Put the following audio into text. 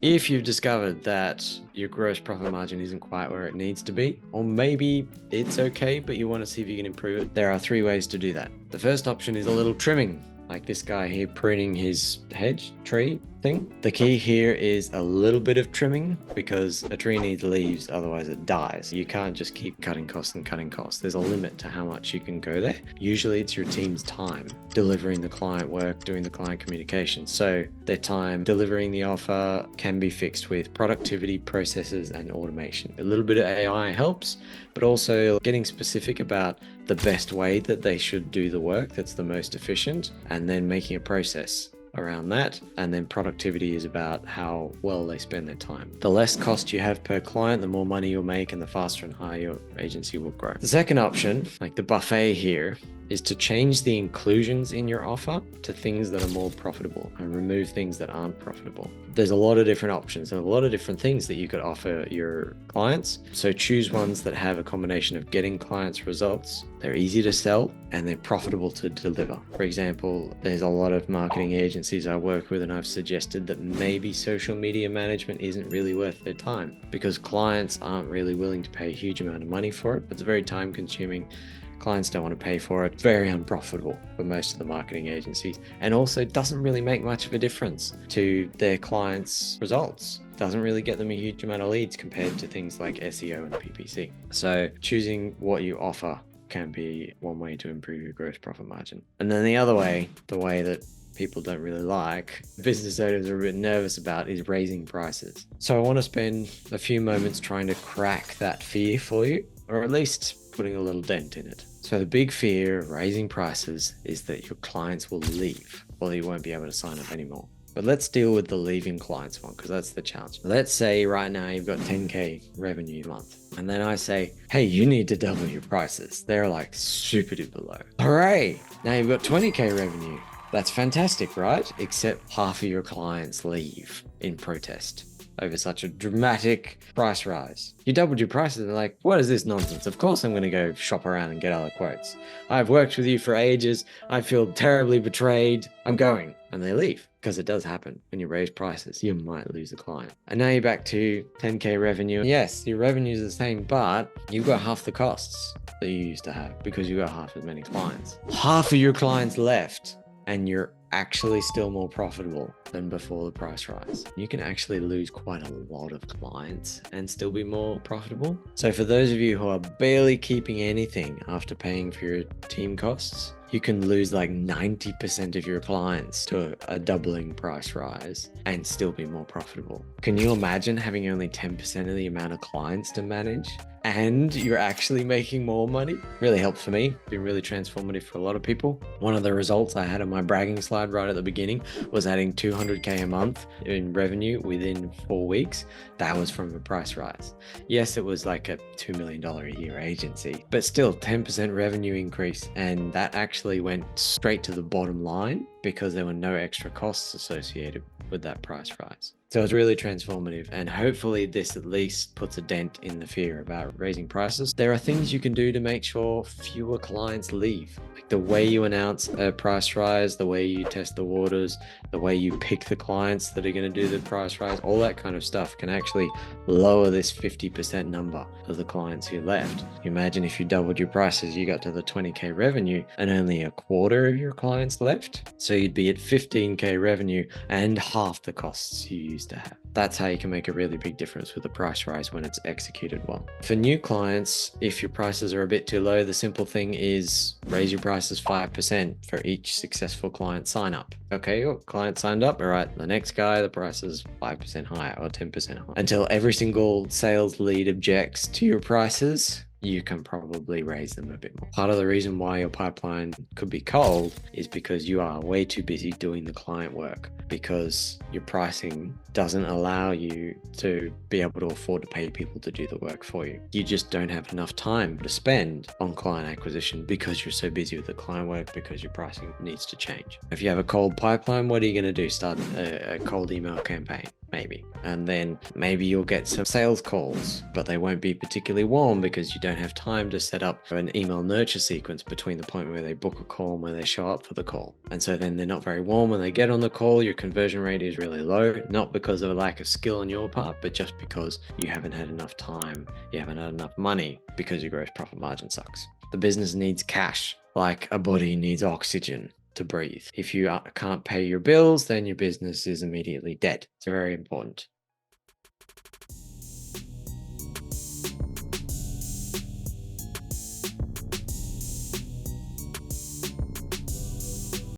If you've discovered that your gross profit margin isn't quite where it needs to be, or maybe it's okay, but you want to see if you can improve it, there are 3 ways to do that. The first option is a little trimming, like this guy here pruning his hedge tree thing. The key here is a little bit of trimming because a tree needs leaves, otherwise it dies. You can't just keep cutting costs and cutting costs. There's a limit to how much you can go there. Usually it's your team's time delivering the client work, doing the client communication. So their time delivering the offer can be fixed with productivity, processes, and automation. A little bit of AI helps, but also getting specific about the best way that they should do the work that's the most efficient, and then making a process around that. And then productivity is about how well they spend their time. The less cost you have per client, the more money you'll make, and the faster and higher your agency will grow. The second option, like the buffet here, is to change the inclusions in your offer to things that are more profitable and remove things that aren't profitable. There's a lot of different options and a lot of different things that you could offer your clients. So choose ones that have a combination of getting clients results, they're easy to sell, and they're profitable to deliver. For example, there's a lot of marketing agencies I work with, and I've suggested that maybe social media management isn't really worth their time because clients aren't really willing to pay a huge amount of money for it. It's very time consuming. Clients don't want to pay for it. Very unprofitable for most of the marketing agencies, and also doesn't really make much of a difference to their clients' results. Doesn't really get them a huge amount of leads compared to things like SEO and PPC. So choosing what you offer can be one way to improve your gross profit margin. And then the other way, the way that people don't really like, business owners are a bit nervous about, is raising prices. So I want to spend a few moments trying to crack that fear for you, or at least putting a little dent in it. So the big fear of raising prices is that your clients will leave, or you won't be able to sign up anymore. But let's deal with the leaving clients one, because that's the challenge. Let's say right now you've got 10K revenue a month, and then I say, hey, you need to double your prices. They're like super duper low. Hooray! Now you've got 20K revenue. That's fantastic, right? Except half of your clients leave in protest over such a dramatic price rise. You doubled your prices and they're like, what is this nonsense? Of course I'm gonna go shop around and get other quotes. I've worked with you for ages. I feel terribly betrayed. I'm going. And they leave, because it does happen. When you raise prices, you might lose a client. And now you're back to 10K revenue. Yes, your revenue is the same, but you've got half the costs that you used to have because you've got half as many clients. Half of your clients left, and you're actually still more profitable than before the price rise. You can actually lose quite a lot of clients and still be more profitable. So for those of you who are barely keeping anything after paying for your team costs, you can lose like 90% of your clients to a doubling price rise and still be more profitable. Can you imagine having only 10% of the amount of clients to manage and you're actually making more money? Really helped for me. Been really transformative for a lot of people. One of the results I had on my bragging slide right at the beginning was adding 200K a month in revenue within 4 weeks. That was from a price rise. Yes, it was like a $2 million a year agency, but still 10% revenue increase. And that actually went straight to the bottom line because there were no extra costs associated with that price rise. So it's really transformative, and hopefully this at least puts a dent in the fear about raising prices. There are things you can do to make sure fewer clients leave. Like the way you announce a price rise, the way you test the waters, the way you pick the clients that are going to do the price rise, all that kind of stuff can actually lower this 50% number of the clients who left. Imagine if you doubled your prices, you got to the 20K revenue and only a quarter of your clients left. So you'd be at 15K revenue and half the costs you used to have. That's how you can make a really big difference with the price rise when it's executed well. For new clients, if your prices are a bit too low, the simple thing is raise your prices 5% for each successful client sign up. Okay, your client signed up. All right, the next guy, the price is 5% higher or 10% higher. Until every single sales lead objects to your prices, you can probably raise them a bit more. Part of the reason why your pipeline could be cold is because you are way too busy doing the client work, because your pricing doesn't allow you to be able to afford to pay people to do the work for you. You just don't have enough time to spend on client acquisition because you're so busy with the client work, because your pricing needs to change. If you have a cold pipeline, what are you going to do? Start a cold email campaign. maybe. And then maybe you'll get some sales calls, but they won't be particularly warm because you don't have time to set up an email nurture sequence between the point where they book a call and where they show up for the call. And so then they're not very warm when they get on the call. Your conversion rate is really low, not because of a lack of skill on your part, but just because you haven't had enough time, you haven't had enough money, because your gross profit margin sucks. The business needs cash, like a body needs oxygen to breathe. If you can't pay your bills, then your business is immediately dead. It's very important.